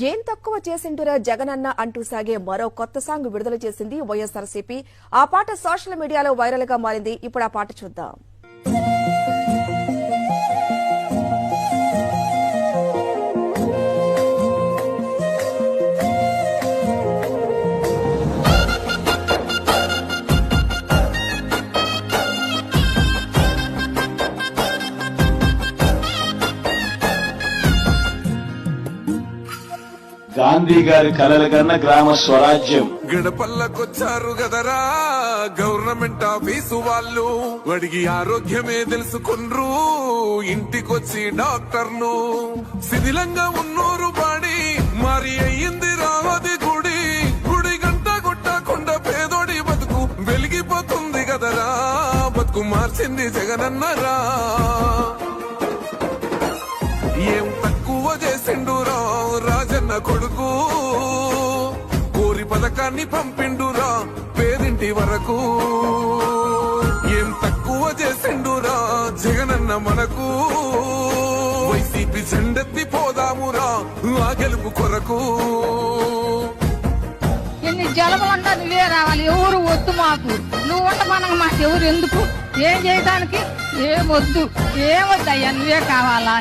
ఏం తక్కువ చేసిండురా జగనన్న అంటూ సాగే మరో కొత్త సాంగ్ విడుదల చేసింది వైఎస్ఆర్సీపీ. ఆ పాట సోషల్ మీడియాలో వైరల్ గా మారింది. ఇప్పుడు ఆ పాట చూద్దాం. గాంధీ గారి కలలు కన్నా గ్రామ స్వరాజ్యం. గడపల్లకొచ్చారు గదరా గవర్నమెంట్ ఆఫీసు వాళ్ళు, అడిగి ఆరోగ్యమే తెలుసుకుండ్రు ఇంటికొచ్చి డాక్టర్లు. శిథిలంగా ఉన్నోరు బాడి మరి అయ్యింది రావది గుడి, గుడి గంట కొట్టకుండా పేదోడి బతుకు వెలిగిపోతుంది గదరా, బతుకు మార్చింది జగనన్నరా. ఏం తక్కువ చేసిండురా రాజన్న కొడుకు, కోరి పథకాన్ని పంపిండురా పేదింటి వరకు. ఏం తక్కువ చేసిండురా జగనన్న మనకు, వైసీపీ జెండెత్తి పోదామురా ఆ గెలుపు కొరకు. ఎన్ని జలములన్నా నువ్వే రావాలి, ఎవరు వద్దు మాకు, నువ్వు ఉండమనగా మాకు ఎవరు ఎందుకు, ఏం చేయడానికి ఏమొద్దు, ఏమొద్దయ్యా నువ్వే కావాలా.